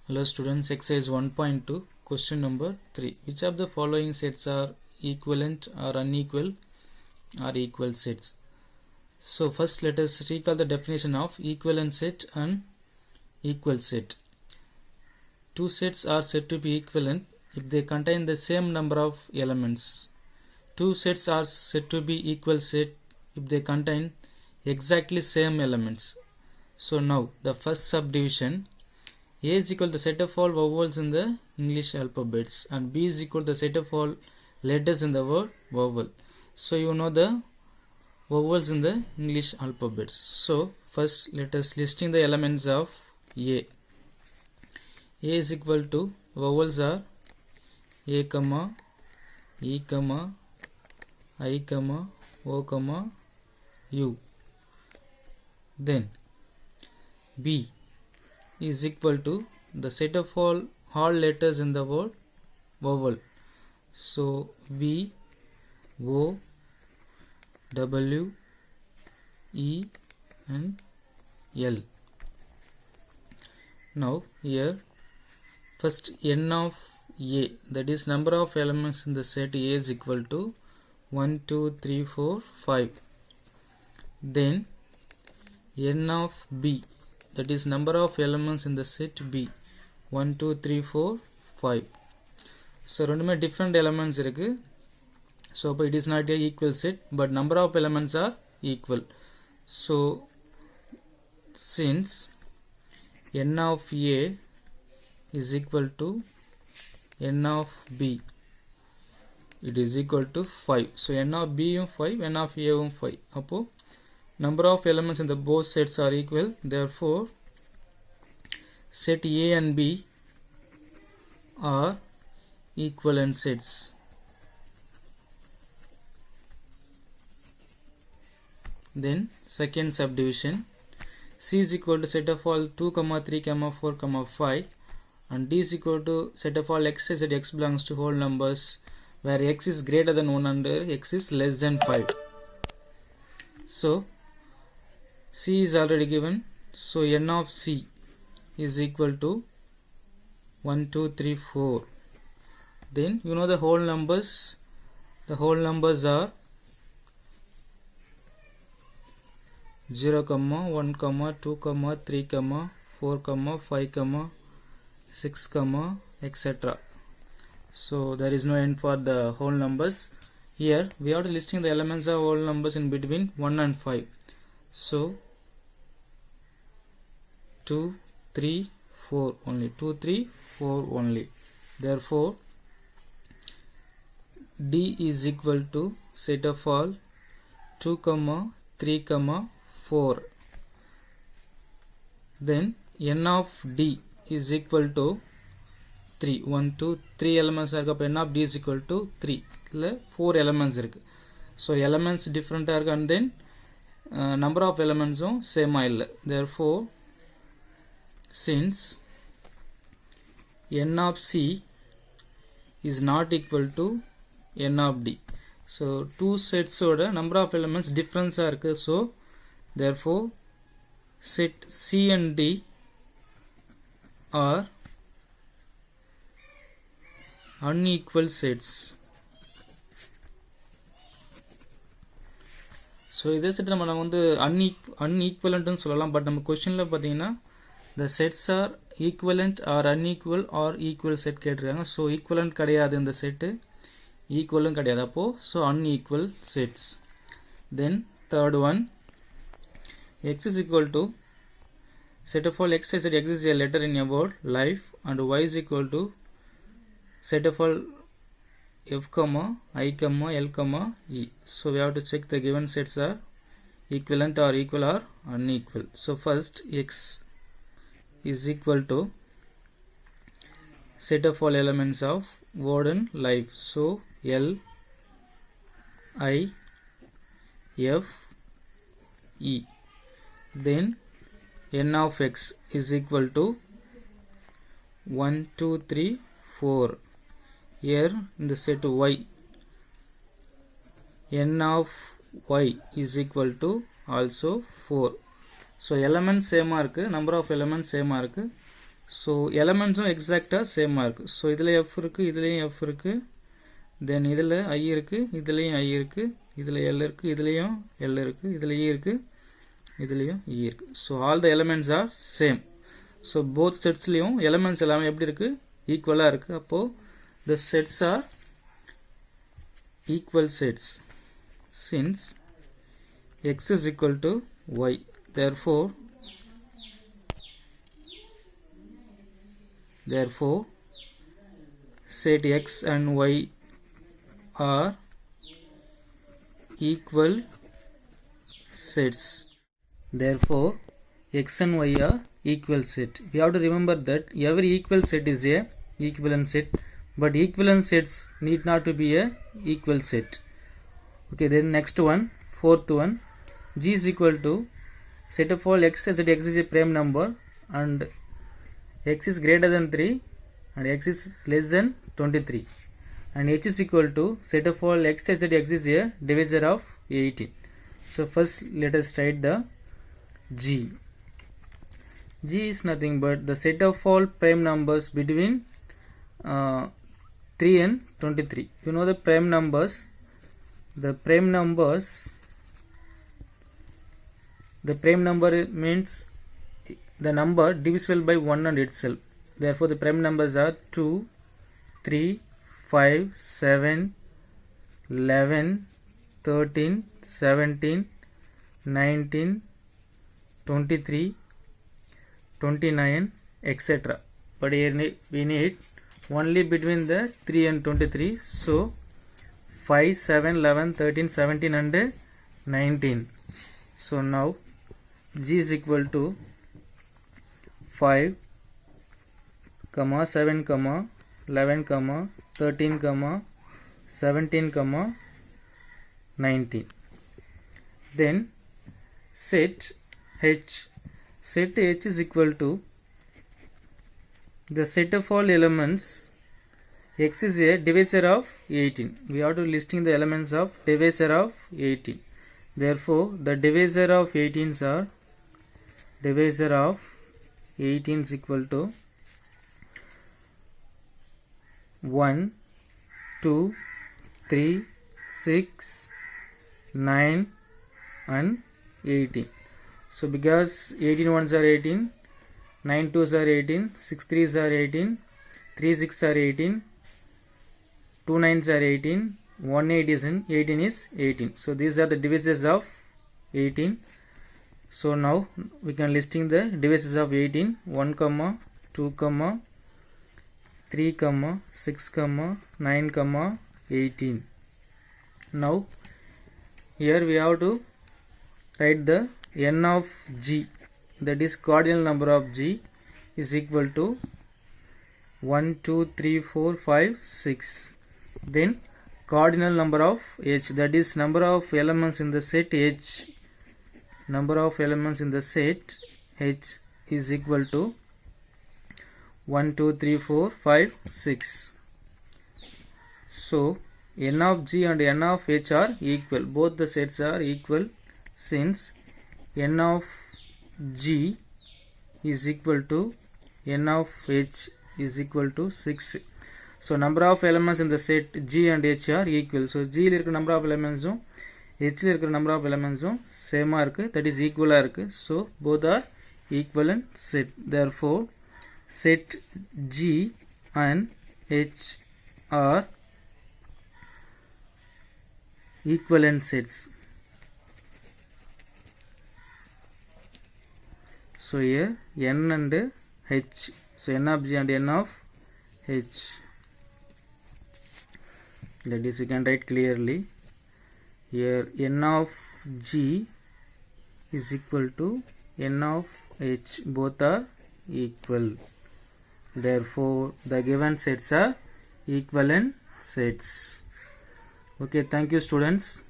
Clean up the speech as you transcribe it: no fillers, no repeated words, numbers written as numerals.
Hello students, exercise 1.2, question number 3. Which of the following sets are equivalent or unequal or equal sets? So first let us recall the definition of equivalent set and equal set. Two sets are said to be equivalent if they contain the same number of elements. Two sets are said to be equal set if they contain exactly same elements. So now the first subdivision, A is equal to the set of all vowels in the English alphabets and B is equal to the set of all letters in the word vowel. So you know the vowels in the English alphabets. So first let us listing the elements of A. A is equal to vowels are A, E, I, O, U. Then B is equal to the set of all letters in the word vowel. So V, O, W, E and L. Now here first n of A, that is number of elements in the set A is equal to 1, 2, 3, 4, 5. Then n of B, that is number of elements in the set B, 1, 2, 3, 4, 5. So ரெண்டுமே different elements இருக்கு. So it is not a equal set, but number of elements are equal. So since n of A is equal to n of B, it is equal to 5. So n of B is 5, n of A is 5. அப்போ number of elements in the both sets are equal. Therefore set A and B are equivalent sets. Then second subdivision, C is equal to set of all 2, 3, 4, 5 and D is equal to set of all x such that x belongs to whole numbers where x is greater than 1 and x is less than 5. So C is already given. So n of C is equal to 1, 2, 3, 4. Then you know the whole numbers. The whole numbers are 0, 1, 2, 3, 4, 5, 6, etc. So there is no end for the whole numbers. Here we are listing the elements of whole numbers in between 1 and 5. So 2, 3, 4 only. 2, 3, 4 only. Therefore D is equal to set of all 2, 3, 4. Then n of D is equal to 3. 1, 2, 3 elements are n of D is equal to 3. 4 elements irukku. So elements different are and then number of elements same illa. Therefore since n of C is not equal to n of D. So two sets oda number of elements difference are irukku. So therefore set C and D are unequal sets. So இதே set நம்ம வந்து unequivalent னு சொல்லலாம். But நம்ம क्वेश्चनல பாத்தீங்கன்னா the sets are equivalent or unequal or equal set கேட்டிருக்காங்க. So equivalent கிடையாது இந்த செட், equalம் கிடையாது. அப்போ so unequal sets. Then third one, x is equal to set of all x such that x is a letter in a word life and y is equal to set of all f, I, L, E. So we have to check the given sets are equivalent or equal or unequal. So first x is equal to set of all elements of word and life. So L, I, F, E. Then n of x is equal to 1, 2, 3, 4. Here in the set y, n of y is equal to also 4. So elements same are, number of elements same are. So எலமெண்ட்ஸும் எக்ஸாக்டாக சேமாக இருக்குது. So இதில் F இருக்குது, இதுலேயும் F இருக்குது, தென் இதில் ஐ இருக்குது, இதுலேயும் ஐ இருக்குது, இதில் எல் இருக்குது, இதுலேயும் எல் இருக்குது, இதில் இ இருக்குது, இதுலேயும் இ இருக்குது. So all the elements are same. So both செட்ஸ்லேயும் எலமெண்ட்ஸ் எல்லாமே எப்படி இருக்குது, ஈக்குவலாக இருக்குது. அப்போது the sets are equal sets since x is equal to y. Therefore set x and y are equal sets. Therefore x and y are equal set. We have to remember that every equal set is a equivalent set, but equivalent sets need not to be a equal set. Okay, then next one, fourth one, g is equal to set of all x as that x is a prime number and x is greater than 3 and x is less than 23, and h is equal to set of all x as that x is a divisor of 18. So first let us write the g. G is nothing but the set of all prime numbers between 3 and 23. You know the prime numbers. The prime number means the number divisible by 1 and itself. Therefore the prime numbers are 2, 3, 5, 7, 11, 13, 17, 19, 23, 29, etc. But here we need only between the 3 and 23. So 5, 7, 11, 13, 17 and 19. So now g is equal to 5, 7, 11, 13, 17, 19. Then set h. Set h is equal to the set of all elements. X is a divisor of 18. We have to listing the elements of divisor of 18. Therefore the divisor of 18s are divisor of 18 is equal to 1, 2, 3, 6, 9 and 18. So because 18 ones are 18, 9 2s are 18, 6 3s are 18, 3 6 are 18, 2 9s are 18, 1 8 is 18 is 18. So these are the divisors of 18. So now we can listing the divisors of 18. 1, 2, 3, 6, 9, 18. Now here we have to write the n of g, that is cardinal number of g, is equal to 1, 2, 3, 4, 5, 6. Then cardinal number of h, that is number of elements in the set h. Number of elements in the set h is equal to 1, 2, 3, 4, 5, 6. So n of g and n of h are equal. Both the sets are equal since n of g is equal to n of h is equal to 6. So number of elements in the set g and h are equal. So g il irukra number of elements h il irukra number of elements same ah irukku, that is equal ah irukku. So both are equivalent set. Therefore set g and h are equivalent sets. So here n and h, so n of g and n of h, that is we can write clearly here n of g is equal to n of h, both are equal. Therefore the given sets are equivalent sets. Okay, thank you students.